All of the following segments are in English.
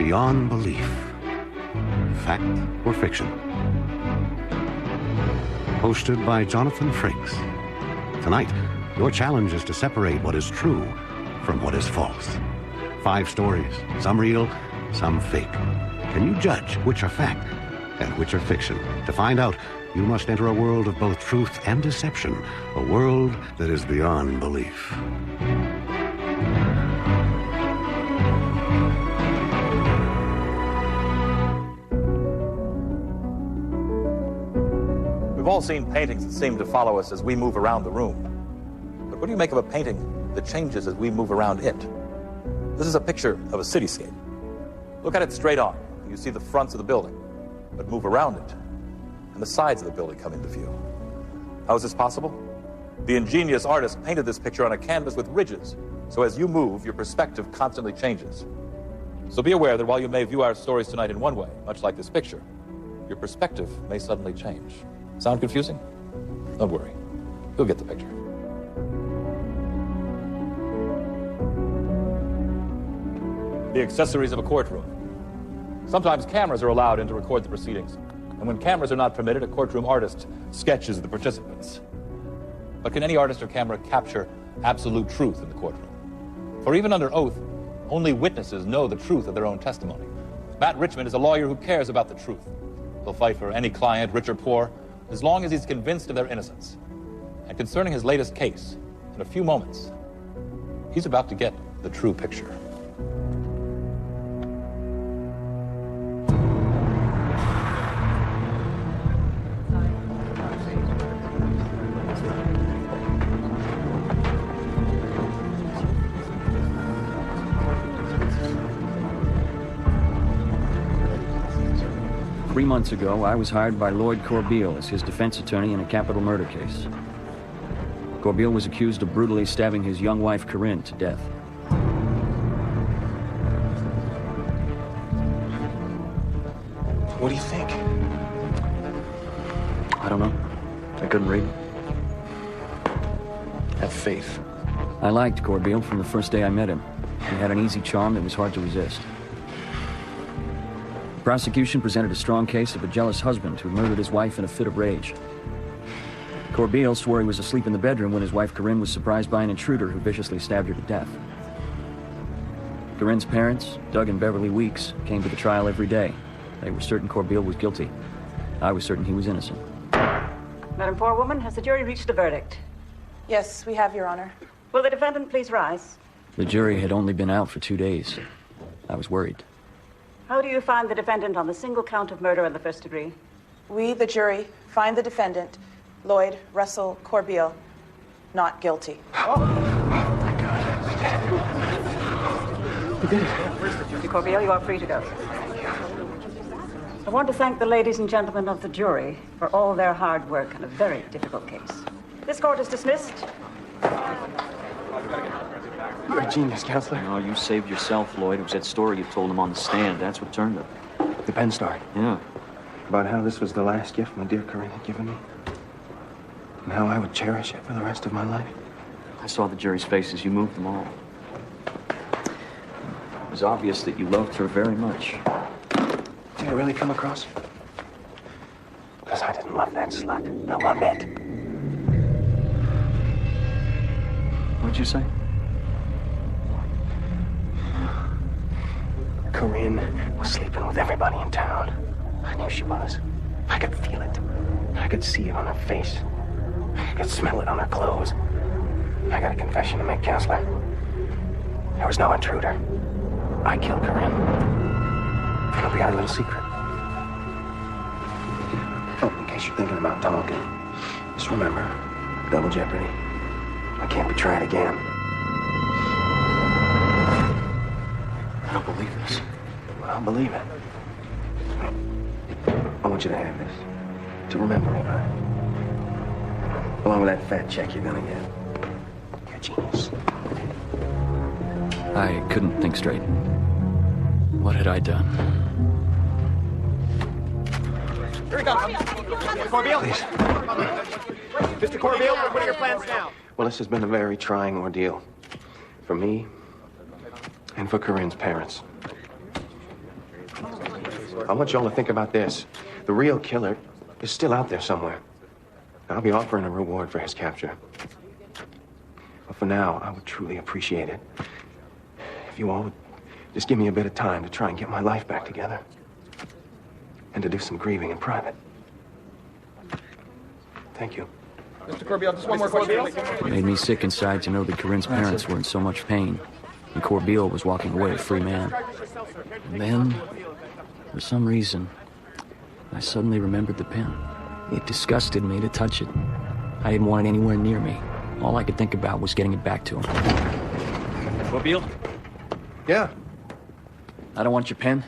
Beyond Belief. Fact or fiction? Hosted by Jonathan Frakes. Tonight, your challenge is to separate what is true from what is false. 5 stories, some real, some fake. Can you judge which are fact and which are fiction? To find out, you must enter a world of both truth and deception, a world that is beyond belief. We've all seen paintings that seem to follow us as we move around the room. But what do you make of a painting that changes as we move around it? This is a picture of a cityscape. Look at it straight on. You see the fronts of the building, but move around it, and the sides of the building come into view. How is this possible? The ingenious artist painted this picture on a canvas with ridges, so as you move, your perspective constantly changes. So be aware that while you may view our stories tonight in one way, much like this picture, your perspective may suddenly change. Sound confusing? Don't worry. You'll get the picture. The accessories of a courtroom. Sometimes cameras are allowed in to record the proceedings. And when cameras are not permitted, a courtroom artist sketches the participants. But can any artist or camera capture absolute truth in the courtroom? For even under oath, only witnesses know the truth of their own testimony. Matt Richmond is a lawyer who cares about the truth. He'll fight for any client, rich or poor, as long as he's convinced of their innocence. And concerning his latest case, in a few moments, he's about to get the true picture. Three months ago, I was hired by Lloyd Corbeil as his defense attorney in a capital murder case. Corbeil was accused of brutally stabbing his young wife, Corinne, to death. What do you think? I don't know. I couldn't read. Have faith. I liked Corbeil from the first day I met him. He had an easy charm that was hard to resist. The prosecution presented a strong case of a jealous husband who murdered his wife in a fit of rage. Corbeil swore he was asleep in the bedroom when his wife Corinne was surprised by an intruder who viciously stabbed her to death. Corinne's parents, Doug and Beverly Weeks, came to the trial every day. They were certain Corbeil was guilty. I was certain he was innocent. Madam Forewoman, has the jury reached a verdict? Yes, we have, Your Honor. Will the defendant please rise? The jury had only been out for 2 days. I was worried. How do you find the defendant on the single count of murder in the first degree? We, the jury, find the defendant, Lloyd Russell Corbeil, not guilty. We did it. Mr. Corbeil, you are free to go. I want to thank the ladies and gentlemen of the jury for all their hard work on a very difficult case. This court is dismissed. You're a genius, counselor. No, you saved yourself, Lloyd. It was that story you told him on the stand. That's what turned him. The pen story. Yeah. About how this was the last gift my dear Corinne had given me. And how I would cherish it for the rest of my life. I saw the jury's faces. You moved them all. It was obvious that you loved her very much. Did it really come across? Because I didn't love that slut. I love it. What'd you say? Corinne was sleeping with everybody in town. I knew she was. I could feel it. I could see it on her face. I could smell it on her clothes. I got a confession to make, counselor. There was no intruder. I killed Corinne. It'll be our little secret. Oh, in case you're thinking about talking, just remember, double jeopardy. I can't be tried again. I don't believe this. Well, I'll believe it. I want you to have this. To remember me by. Along with that fat check you're gonna get. You're a genius. I couldn't think straight. What had I done? Here he comes. Corbeil. Please. Mr. Corbeil, what are your plans now? Well, this has been a very trying ordeal. For me, and for Corinne's parents. I want y'all to think about this. The real killer is still out there somewhere. I'll be offering a reward for his capture. But for now, I would truly appreciate it if you all would just give me a bit of time to try and get my life back together. And to do some grieving in private. Thank you. Mr. Corbeil, just one more question. It made me sick inside to know that Corinne's parents were in so much pain, and Corbeil was walking away a free man. And then, for some reason, I suddenly remembered the pen. It disgusted me to touch it. I didn't want it anywhere near me. All I could think about was getting it back to him. Corbeil? Yeah? I don't want your pen.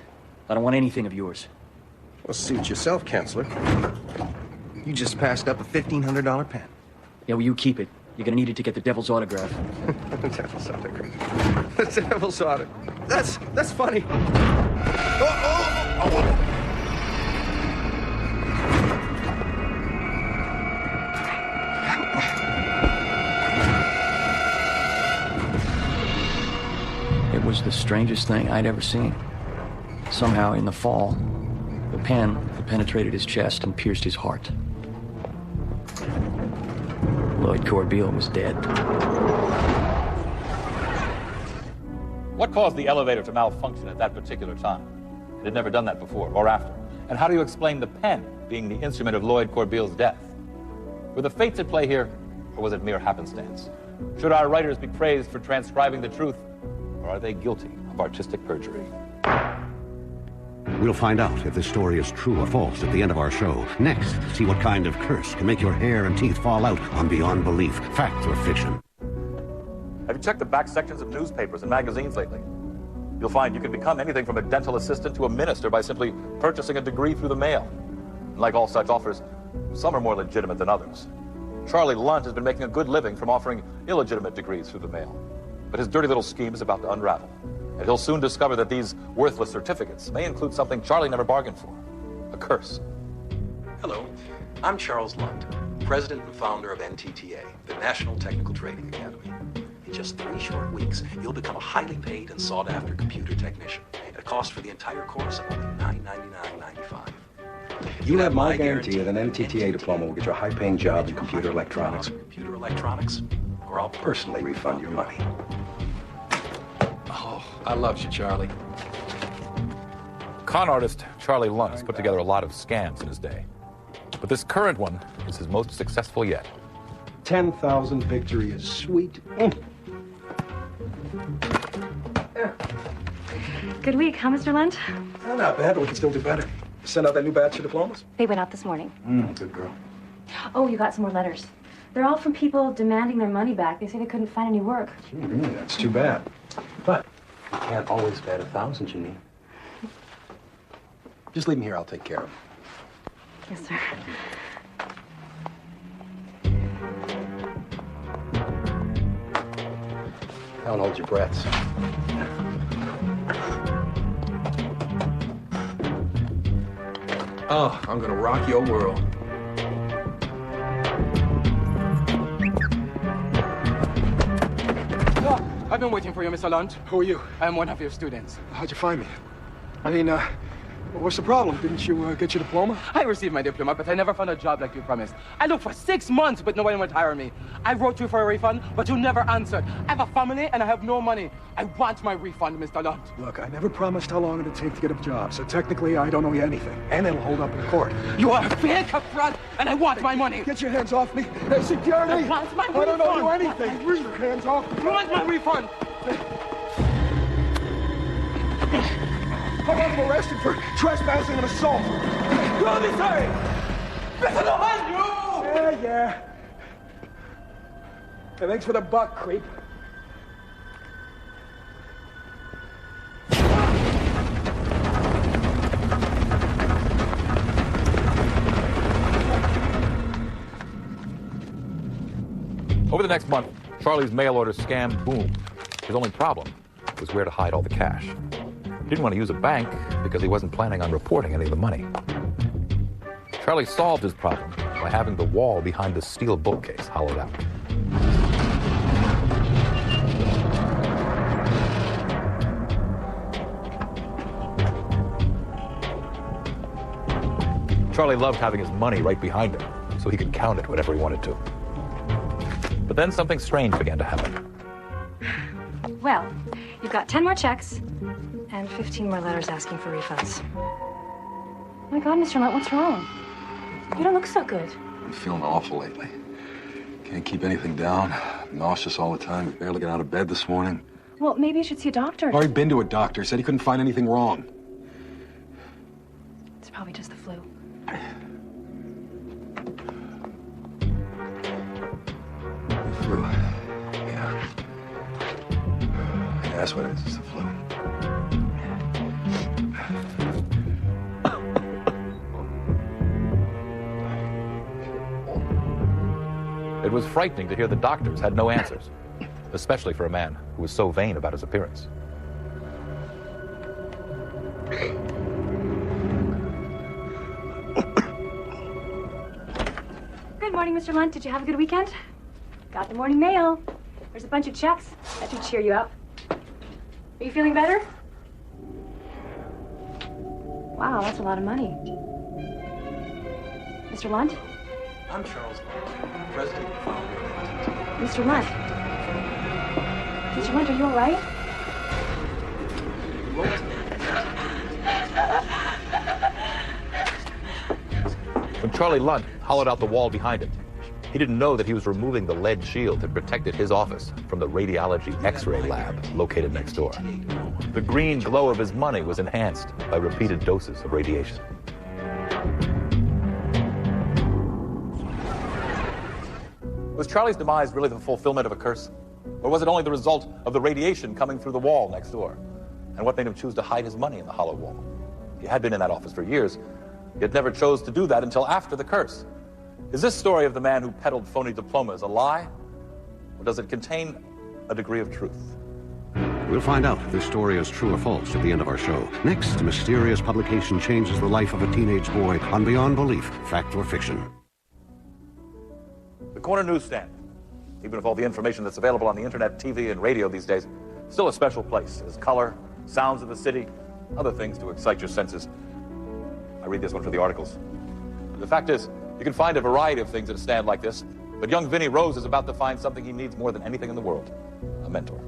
I don't want anything of yours. Well, suit yourself, Counselor. You just passed up a $1,500 pen. Yeah, well, you keep it. You're gonna need it to get the devil's autograph. The devil's autograph. The devil's autograph. That's funny. It was the strangest thing I'd ever seen. Somehow, in the fall, the pen had penetrated his chest and pierced his heart. Lloyd Corbeil was dead. What caused the elevator to malfunction at that particular time? It had never done that before or after. And how do you explain the pen being the instrument of Lloyd Corbeil's death? Were the fates at play here, or was it mere happenstance? Should our writers be praised for transcribing the truth, or are they guilty of artistic perjury? We'll find out if this story is true or false at the end of our show. Next, see what kind of curse can make your hair and teeth fall out on Beyond Belief, fact or fiction. Have you checked the back sections of newspapers and magazines lately? You'll find you can become anything from a dental assistant to a minister by simply purchasing a degree through the mail. And like all such offers, some are more legitimate than others. Charlie Lunt has been making a good living from offering illegitimate degrees through the mail. But his dirty little scheme is about to unravel. And he'll soon discover that these worthless certificates may include something Charlie never bargained for. A curse. Hello, I'm Charles Lunt, president and founder of NTTA, the National Technical Training Academy. In just 3 short weeks, you'll become a highly paid and sought-after computer technician at a cost for the entire course of only $999.95. You have my guarantee that an NTTA diploma will get you a high-paying job in computer electronics. Computer electronics, or I'll personally refund your money. Oh, I love you, Charlie. Con artist Charlie Lunt has put together a lot of scams in his day. But this current one is his most successful yet. 10,000 victory is sweet. Good week, huh, Mr. Lunt? Oh, not bad, but we can still do better. Send out that new batch of diplomas? They went out this morning. Good girl. Oh, you got some more letters. They're all from people demanding their money back. They say they couldn't find any work. Really? That's too bad. But you can't always bet 1,000, Janine. Just leave them here. I'll take care of them. Yes, sir. Don't hold your breaths. Oh, I'm gonna rock your world. I've been waiting for you, Mr. Lunt. Who are you? I am one of your students. How'd you find me? I mean, what's the problem? Didn't you get your diploma? I received my diploma, but I never found a job like you promised. I looked for 6 months, but no one would hire me. I wrote you for a refund, but you never answered. I have a family, and I have no money. I want my refund, Mr. Lunt. Look, I never promised how long it'd take to get a job, so technically I don't owe you anything, and it'll hold up in court. You are a fake upfront, and I want my money. Get your hands off me. Hey, security! I want my refund. I don't owe you anything. Get your hands off me. I want my refund. I want him arrested for trespassing and assault. You're the sorry. Mr. Lunt, you! Yeah. Hey, thanks for the buck, creep. Over the next month, Charlie's mail order scam boomed. His only problem was where to hide all the cash. He didn't want to use a bank because he wasn't planning on reporting any of the money. Charlie solved his problem by having the wall behind the steel bookcase hollowed out. Charlie loved having his money right behind him, so he could count it whenever he wanted to. But then something strange began to happen. Well, you've got 10 more checks and 15 more letters asking for refunds. Oh my God, Mr. Lunt, what's wrong? You don't look so good. I'm feeling awful lately. Can't keep anything down. Nauseous all the time. Barely get out of bed this morning. Well, maybe you should see a doctor. I've already been to a doctor. Said he couldn't find anything wrong. It's probably just the flu. Flu. Yeah. Yeah, that's what it is. It's the flu. It was frightening to hear the doctors had no answers, especially for a man who was so vain about his appearance. Good morning, Mr. Lunt. Did you have a good weekend? Got the morning mail. There's a bunch of checks. That should cheer you up. Are you feeling better? Wow, that's a lot of money. Mr. Lunt? I'm Charles Lunt, president and founder of NTTA. Mr. Lunt? Mr. Lunt, are you all right? When Charlie Lunt hollowed out the wall behind him, he didn't know that he was removing the lead shield that protected his office from the radiology X-ray lab located next door. The green glow of his money was enhanced by repeated doses of radiation. Was Charlie's demise really the fulfillment of a curse? Or was it only the result of the radiation coming through the wall next door? And what made him choose to hide his money in the hollow wall? He had been in that office for years, yet never chose to do that until after the curse. Is this story of the man who peddled phony diplomas a lie? Or does it contain a degree of truth? We'll find out if this story is true or false at the end of our show. Next, a mysterious publication changes the life of a teenage boy on Beyond Belief, Fact or Fiction. The corner newsstand, even with all the information that's available on the internet, TV, and radio these days, still a special place. There's color, sounds of the city, other things to excite your senses. I read this one for the articles. The fact is, you can find a variety of things at a stand like this, but young Vinnie Rose is about to find something he needs more than anything in the world: a mentor.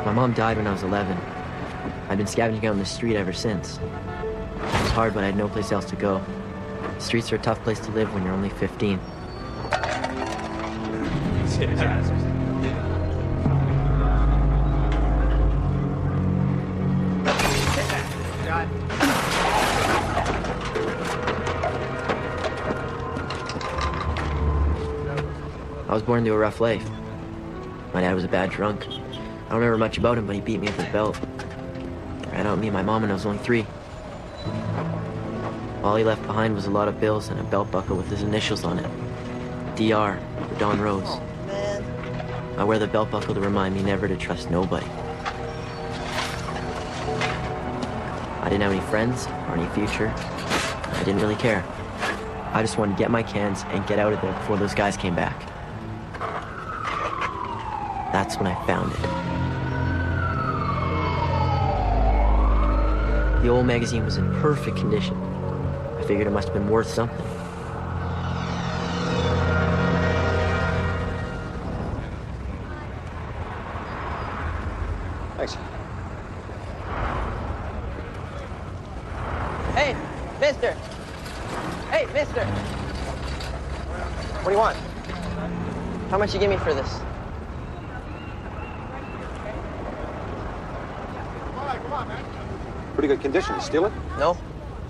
My mom died when I was 11. I'd been scavenging out in the street ever since. It was hard, but I had no place else to go. The streets are a tough place to live when you're only 15. I was born into a rough life. My dad was a bad drunk. I don't remember much about him, but he beat me with his belt. Ran out me and my mom when I was only 3. All he left behind was a lot of bills and a belt buckle with his initials on it. DR, for Don Rose. Oh, man. I wear the belt buckle to remind me never to trust nobody. I didn't have any friends or any future. I didn't really care. I just wanted to get my cans and get out of there before those guys came back. That's when I found it. The old magazine was in perfect condition. I figured it must have been worth something. Thanks. Hey, mister. Hey, mister. What do you want? How much you give me for this? Pretty good condition. You steal it? No.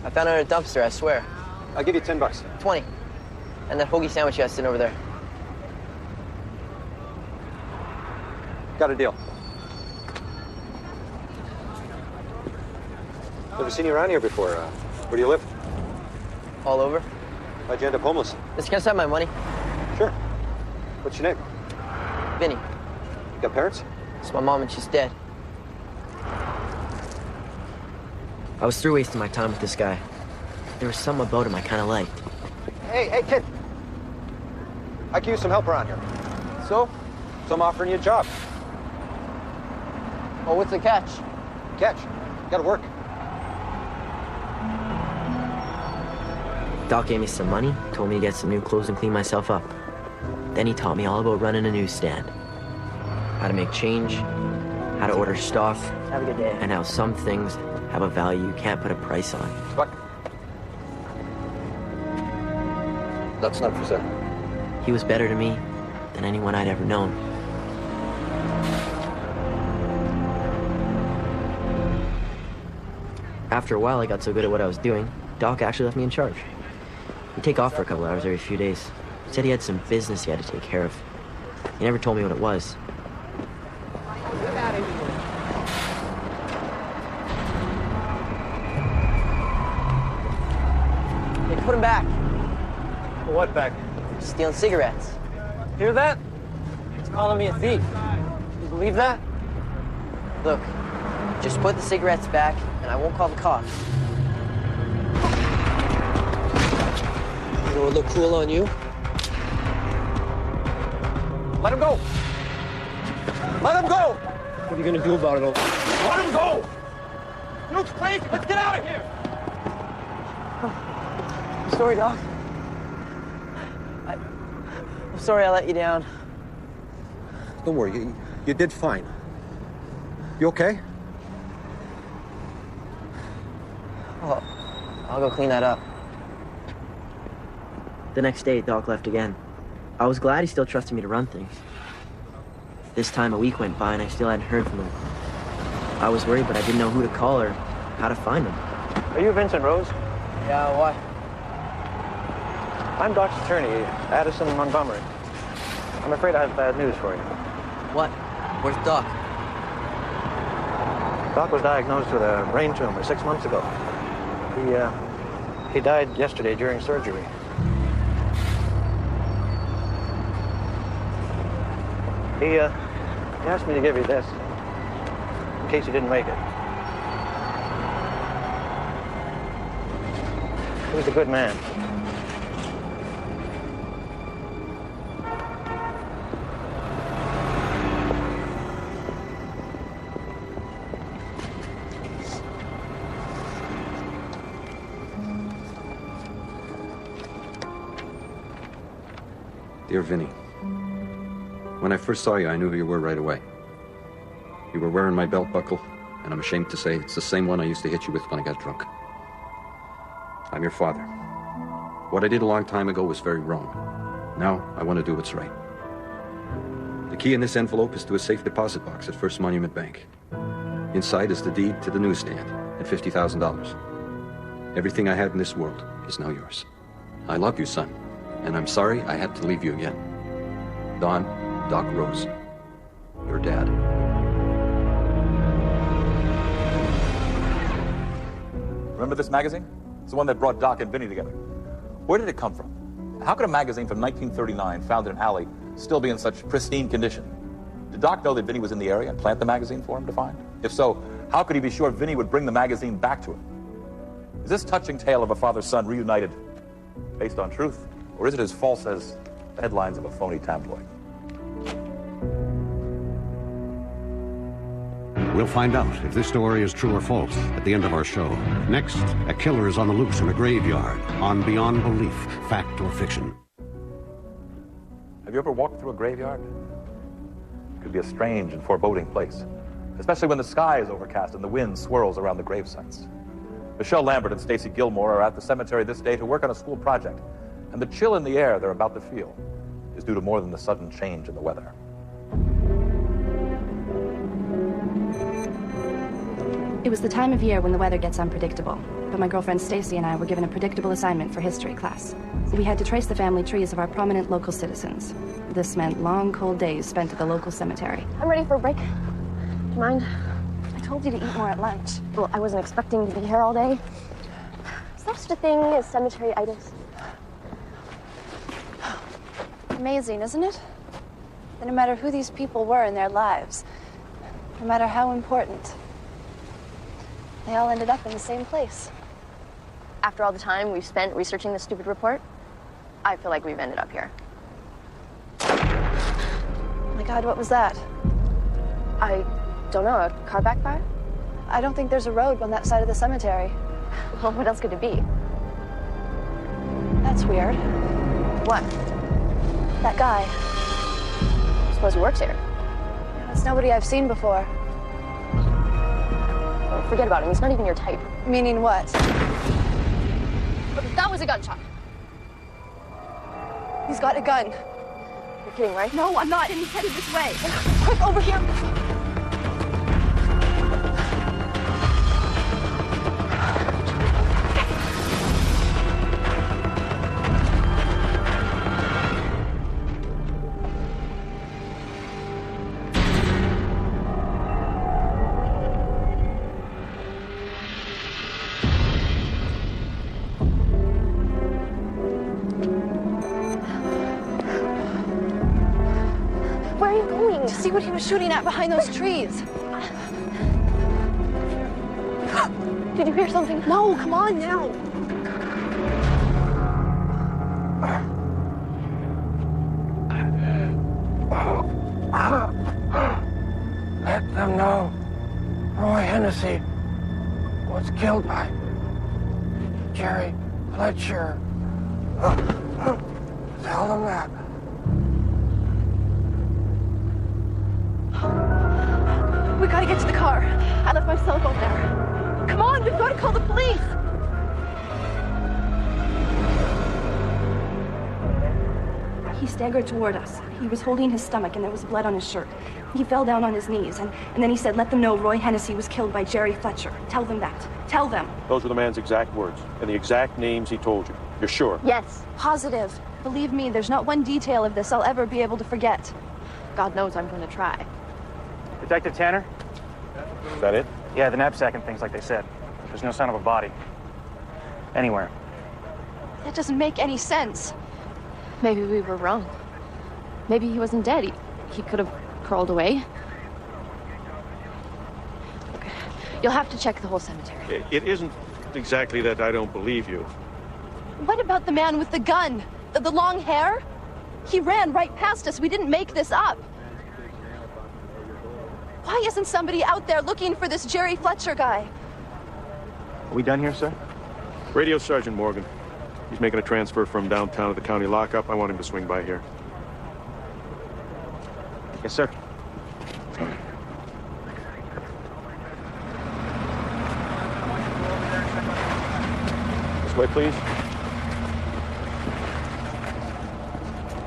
I found it in a dumpster, I swear. I'll give you $10. 20. And that hoagie sandwich you got sitting over there. Got a deal. Never seen you around here before. Where do you live? All over. How'd you end up homeless? Mister, can I have my money? Sure. What's your name? Vinny. Got parents? It's my mom and she's dead. I was through wasting my time with this guy. There was something about him I kind of liked. Hey, kid. I could use some help around here. So I'm offering you a job. Oh, what's the catch? Catch. Gotta work. Doc gave me some money, told me to get some new clothes and clean myself up. Then he taught me all about running a newsstand. How to make change, how to order stock. Have a good day. And how some things have a value you can't put a price on. What? That's not for sale. He was better to me than anyone I'd ever known. After a while, I got so good at what I was doing, Doc actually left me in charge. He'd take off for a couple hours every few days. Said he had some business he had to take care of. He never told me what it was. Hey, put him back. What back? Stealing cigarettes. Hear that? He's calling me a thief. You believe that? Look, just put the cigarettes back, and I won't call the cops. You know what look cool on you? Let him go! Let him go! What are you gonna do about it all? Let him go! Luke, please, let's get out of here! I'm sorry, Doc. I'm sorry I let you down. Don't worry, you did fine. You okay? Oh, I'll go clean that up. The next day, Doc left again. I was glad he still trusted me to run things. This time a week went by and I still hadn't heard from him. I was worried, but I didn't know who to call or how to find him. Are you Vincent Rose? Yeah, why? I'm Doc's attorney, Addison Montgomery. I'm afraid I have bad news for you. What? Where's Doc? Doc was diagnosed with a brain tumor 6 months ago. He died yesterday during surgery. He asked me to give you this, in case you didn't make it. He was a good man. Dear Vinny, when I first saw you, I knew who you were right away. You were wearing my belt buckle, and I'm ashamed to say it's the same one I used to hit you with when I got drunk. I'm your father. What I did a long time ago was very wrong. Now, I want to do what's right. The key in this envelope is to a safe deposit box at First Monument Bank. Inside is the deed to the newsstand and $50,000. Everything I had in this world is now yours. I love you, son, and I'm sorry I had to leave you again. Don, Doc Rose, your dad. Remember this magazine? It's the one that brought Doc and Vinny together. Where did it come from? How could a magazine from 1939, found in an alley, still be in such pristine condition? Did Doc know that Vinny was in the area and plant the magazine for him to find? If so, how could he be sure Vinny would bring the magazine back to him? Is this touching tale of a father-son reunited based on truth? Or is it as false as the headlines of a phony tabloid? We'll find out if this story is true or false at the end of our show. Next, a killer is on the loose in a graveyard on Beyond Belief, Fact or Fiction. Have you ever walked through a graveyard? It could be a strange and foreboding place, especially when the sky is overcast and the wind swirls around the grave sites. Michelle Lambert and Stacy Gilmore are at the cemetery this day to work on a school project, and the chill in the air they're about to feel is due to more than the sudden change in the weather. It was the time of year when the weather gets unpredictable, but my girlfriend Stacy and I were given a predictable assignment for history class. We had to trace the family trees of our prominent local citizens. This meant long, cold days spent at the local cemetery. I'm ready for a break. Do you mind? I told you to eat more at lunch. Well, I wasn't expecting to be here all day. Is there such a thing as cemetery-itis? Amazing, isn't it? That no matter who these people were in their lives, no matter how important, They all ended up in the same place. After all the time we've spent researching this stupid report, I feel like we've ended up here. Oh my God, what was that? I don't know, a car backfire? I don't think there's a road on that side of the cemetery. Well, what else could it be? That's weird. What? That guy. I suppose he works here. It's nobody I've seen before. Well, forget about him, he's not even your type. Meaning what? That was a gunshot. He's got a gun. You're kidding, right? No, I'm not, and he's headed this way. Quick, over here. See what he was shooting at behind those trees. Did you hear something? No, come on now. Let them know Roy Hennessy was killed by Jerry Fletcher. Tell them that. We gotta get to the car. I left my cell phone there. Come on, we've got to call the police. He staggered toward us. He was holding his stomach and there was blood on his shirt. He fell down on his knees and then he said, let them know Roy Hennessy was killed by Jerry Fletcher. Tell them that. Tell them. Those were the man's exact words and the exact names he told you. You're sure? Yes. Positive. Believe me, there's not one detail of this I'll ever be able to forget. God knows I'm going to try. Detective Tanner? Is that it? Yeah, the knapsack and things like they said. There's no sign of a body. Anywhere. That doesn't make any sense. Maybe we were wrong. Maybe he wasn't dead. He could have crawled away. Okay. You'll have to check the whole cemetery. It isn't exactly that I don't believe you. What about the man with the gun? The long hair? He ran right past us. We didn't make this up. Why isn't somebody out there looking for this Jerry Fletcher guy? Are we done here, sir? Radio Sergeant Morgan. He's making a transfer from downtown to the county lockup. I want him to swing by here. Yes, sir. This way, please.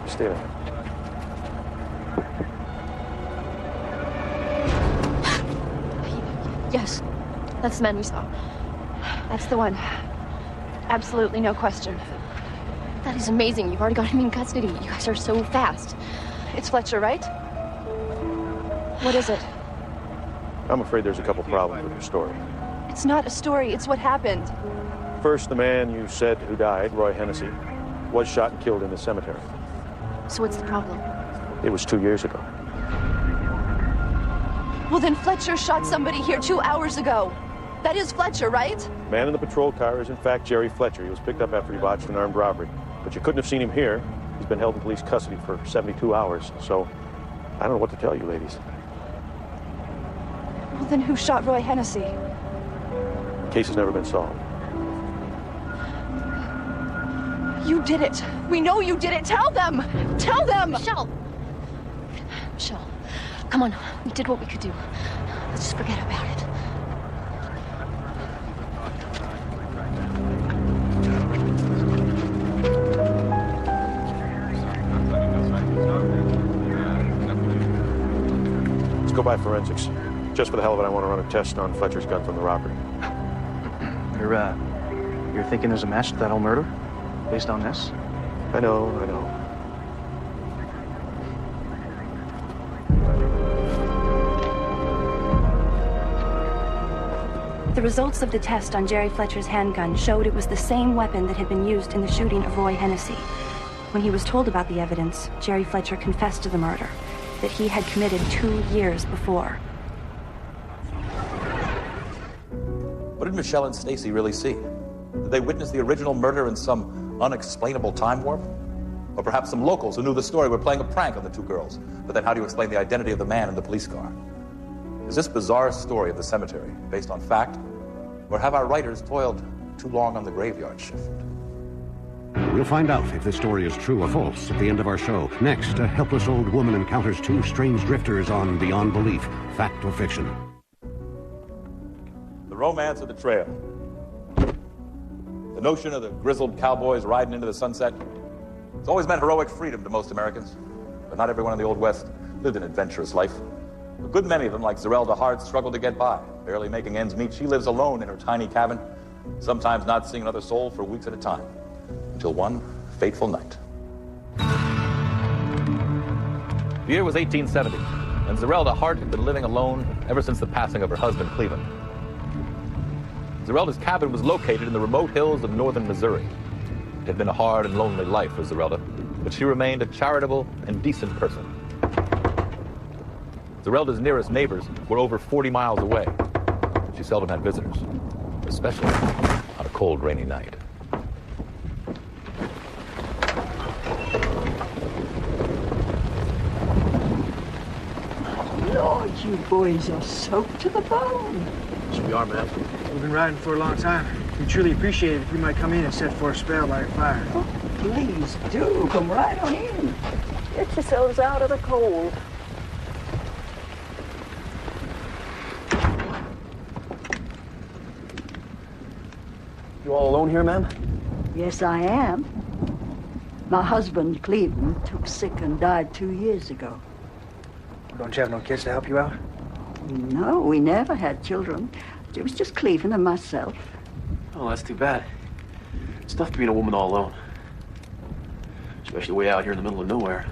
Stay there. Yes, that's the man we saw. That's the one. Absolutely no question. That is amazing. You've already got him in custody. You guys are so fast. It's Fletcher, right? What is it? I'm afraid there's a couple problems with your story. It's not a story. It's what happened. First, the man you said who died, Roy Hennessy, was shot and killed in the cemetery. So what's the problem? It was 2 years ago. Well, then Fletcher shot somebody here 2 hours ago. That is Fletcher, right? The man in the patrol car is, in fact, Jerry Fletcher. He was picked up after he botched an armed robbery. But you couldn't have seen him here. He's been held in police custody for 72 hours. So, I don't know what to tell you, ladies. Well, then who shot Roy Hennessy? The case has never been solved. You did it. We know you did it. Tell them. Tell them. Michelle. Michelle, come on. We did what we could do. Let's just forget about it. Let's go by forensics. Just for the hell of it, I want to run a test on Fletcher's gun from the robbery. You're thinking there's a match to that whole murder? Based on this? I know. The results of the test on Jerry Fletcher's handgun showed it was the same weapon that had been used in the shooting of Roy Hennessy. When he was told about the evidence, Jerry Fletcher confessed to the murder that he had committed 2 years before. What did Michelle and Stacy really see? Did they witness the original murder in some unexplainable time warp? Or perhaps some locals who knew the story were playing a prank on the two girls. But then how do you explain the identity of the man in the police car? Is this bizarre story of the cemetery based on fact? Or have our writers toiled too long on the graveyard shift? We'll find out if this story is true or false at the end of our show. Next, a helpless old woman encounters two strange drifters on Beyond Belief, fact or fiction. The romance of the trail. The notion of the grizzled cowboys riding into the sunset. It's always meant heroic freedom to most Americans. But not everyone in the Old West lived an adventurous life. A good many of them, like Zerelda Hart, struggled to get by, barely making ends meet. She lives alone in her tiny cabin, sometimes not seeing another soul for weeks at a time, until one fateful night. The year was 1870, and Zerelda Hart had been living alone ever since the passing of her husband, Cleveland. Zerelda's cabin was located in the remote hills of northern Missouri. It had been a hard and lonely life for Zerelda, but she remained a charitable and decent person. Zerelda's nearest neighbors were over 40 miles away. She seldom had visitors, especially on a cold, rainy night. Lord, you boys are soaked to the bone. Yes, we are, ma'am. We've been riding for a long time. We truly appreciate it if you might come in and sit for a spell by your fire. Oh, please do. Come right on in. Get yourselves out of the cold. You all alone here, ma'am? Yes, I am. My husband, Cleveland, took sick and died 2 years ago. Don't you have no kids to help you out? No, we never had children. It was just Cleveland and myself. Oh, that's too bad. It's tough being a woman all alone. Especially way out here in the middle of nowhere.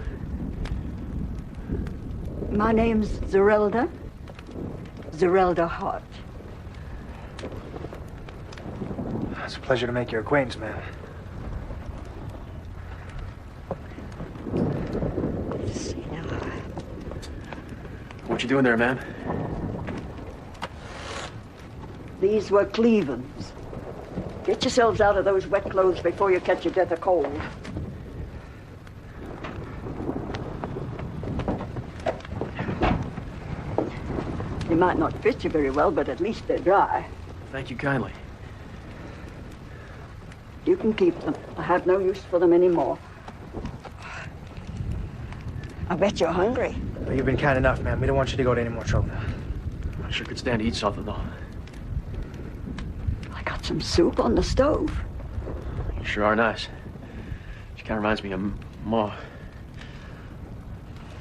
My name's Zerelda. Zerelda Hart. It's a pleasure to make your acquaintance, ma'am. What you doing there, ma'am? These were Cleveland's. Get yourselves out of those wet clothes before you catch your death of cold. They might not fit you very well, but at least they're dry. Thank you kindly. You can keep them. I have no use for them anymore. I bet you're hungry. Well, you've been kind enough, ma'am. We don't want you to go to any more trouble. I sure could stand to eat something, though. I got some soup on the stove. You sure are nice. She kind of reminds me of Ma.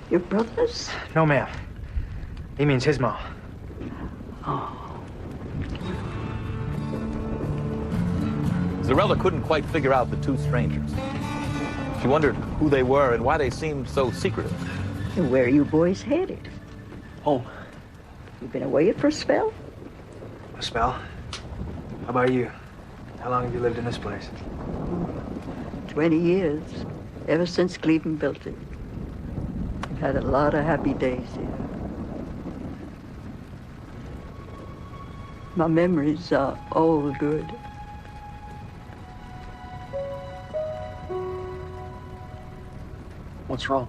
Your brothers? No, ma'am. He means his mom. Oh. Zerelda couldn't quite figure out the two strangers. She wondered who they were and why they seemed so secretive. And where are you boys headed? Home. You've been away for a spell? A spell? How about you? How long have you lived in this place? 20 years. Ever since Cleveland built it. We've had a lot of happy days here. My memories are all good. What's wrong?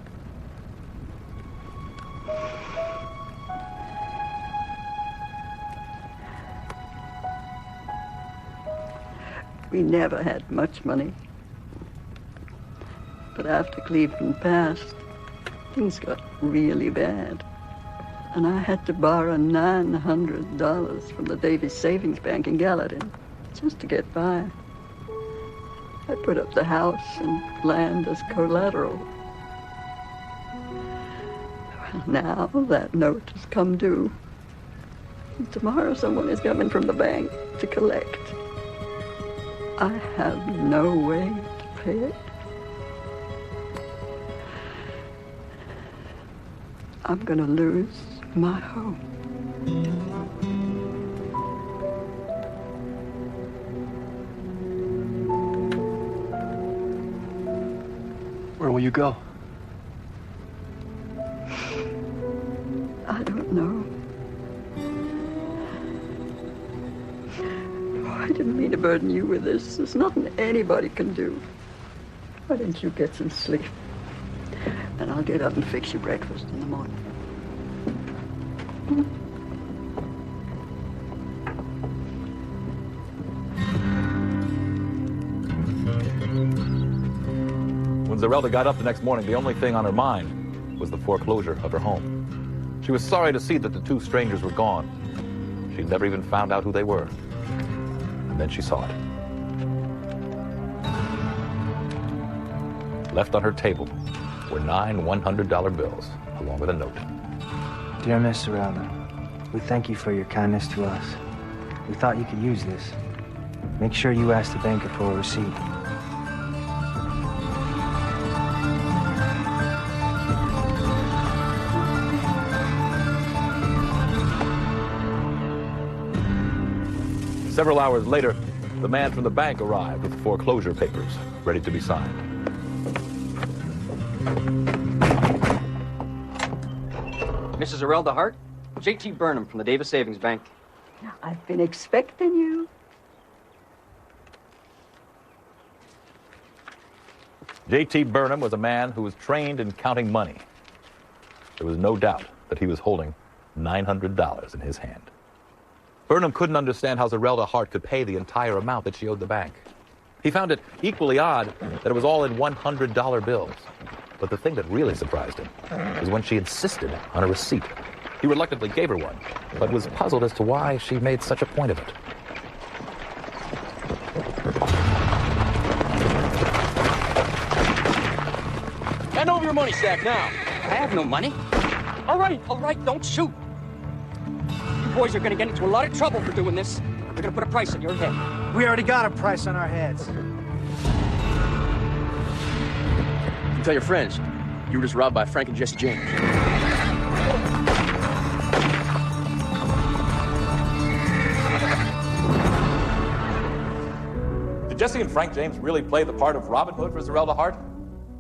We never had much money. But after Cleveland passed, things got really bad. And I had to borrow $900 from the Davis Savings Bank in Gallatin just to get by. I put up the house and land as collateral. Well, now that note has come due. And tomorrow someone is coming from the bank to collect. I have no way to pay it. I'm gonna lose my home. Where will you go? I don't know. didn't mean to burden you with this. There's nothing anybody can do. Why don't you get some sleep? And I'll get up and fix you breakfast in the morning. When Zerelda got up the next morning, the only thing on her mind was the foreclosure of her home. She was sorry to see that the two strangers were gone. She'd never even found out who they were. And then she saw it. Left on her table were 9 $100 bills, along with a note. Dear Miss Zerelda, we thank you for your kindness to us. We thought you could use this. Make sure you ask the banker for a receipt. Several hours later, the man from the bank arrived with the foreclosure papers, ready to be signed. Mrs. Zerelda Hart, J.T. Burnham from the Davis Savings Bank. I've been expecting you. J.T. Burnham was a man who was trained in counting money. There was no doubt that he was holding $900 in his hand. Burnham couldn't understand how Zerelda Hart could pay the entire amount that she owed the bank. He found it equally odd that it was all in $100 bills. But the thing that really surprised him was when she insisted on a receipt. He reluctantly gave her one, but was puzzled as to why she made such a point of it. Hand over your money sack now. I have no money. All right, don't shoot. You boys are gonna get into a lot of trouble for doing this. They're gonna put a price on your head. We already got a price on our heads. Tell your friends, you were just robbed by Frank and Jesse James. Did Jesse and Frank James really play the part of Robin Hood for Zerelda Hart?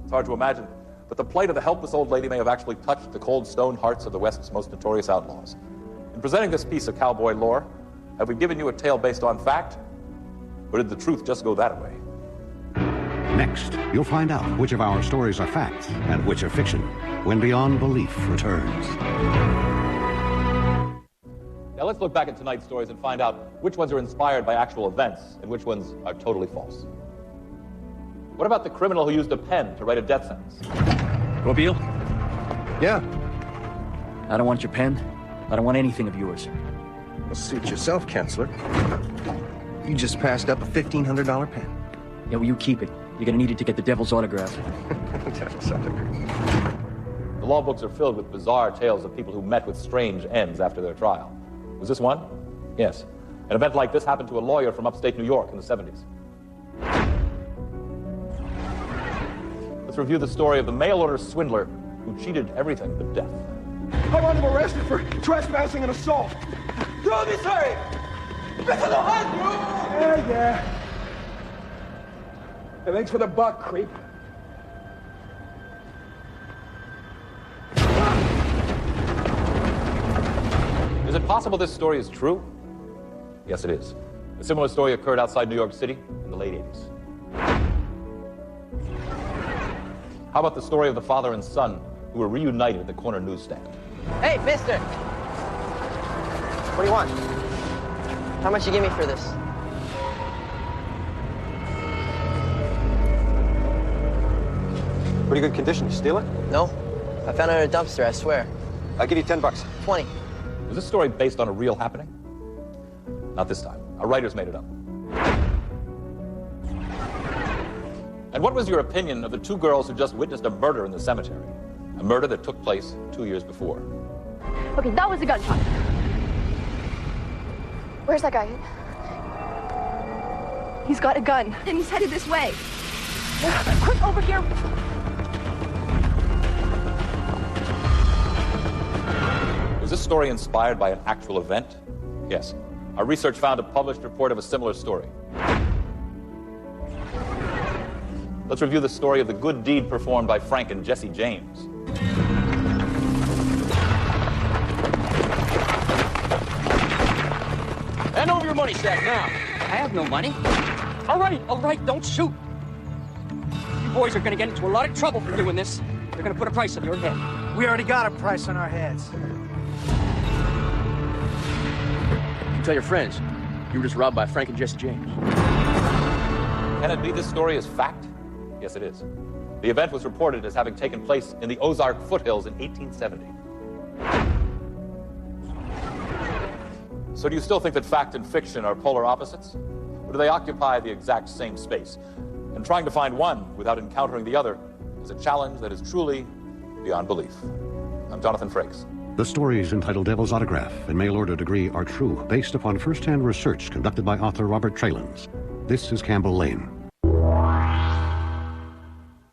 It's hard to imagine, but the plight of the helpless old lady may have actually touched the cold stone hearts of the West's most notorious outlaws. In presenting this piece of cowboy lore, have we given you a tale based on fact, or did the truth just go that way? Next, you'll find out which of our stories are facts and which are fiction when Beyond Belief returns. Now let's look back at tonight's stories and find out which ones are inspired by actual events and which ones are totally false. What about the criminal who used a pen to write a death sentence? Corbeil? Yeah? I don't want your pen. I don't want anything of yours. Well, suit yourself, Counselor. You just passed up a $1,500 pen. Yeah, well, you keep it. You're gonna need it to get the devil's autograph. Devil's autograph. The law books are filled with bizarre tales of people who met with strange ends after their trial. Was this one? Yes. An event like this happened to a lawyer from upstate New York in the 70s. Let's review the story of the mail-order swindler who cheated everything but death. I want him arrested for trespassing and assault. Do this, hurry! This is a hunt, you! Yeah. Hey, thanks for the buck, creep. Is it possible this story is true? Yes, it is. A similar story occurred outside New York City in the late 80s. How about the story of the father and son who were reunited at the corner newsstand? Hey, mister! What do you want? How much you give me for this? Pretty good condition. You steal it? No. I found it in a dumpster, I swear. I'll give you $10. 20. Was this story based on a real happening? Not this time. Our writers made it up. And what was your opinion of the two girls who just witnessed a murder in the cemetery? A murder that took place 2 years before. Okay, that was a gunshot. Where's that guy? He's got a gun, and he's headed this way. Quick, over here. Was this story inspired by an actual event? Yes. Our research found a published report of a similar story. Let's review the story of the good deed performed by Frank and Jesse James. Hand over your money sack now. I have no money. All right, don't shoot. You boys are gonna get into a lot of trouble for doing this. They're gonna put a price on your head. We already got a price on our heads. You tell your friends. You were just robbed by Frank and Jesse James. Can it be this story is fact? Yes, it is. The event was reported as having taken place in the Ozark foothills in 1870. So do you still think that fact and fiction are polar opposites? Or do they occupy the exact same space? And trying to find one without encountering the other is a challenge that is truly beyond belief. I'm Jonathan Frakes. The stories entitled Devil's Autograph and Mail Order Degree are true, based upon first-hand research conducted by author Robert Trelans. This is Campbell Lane.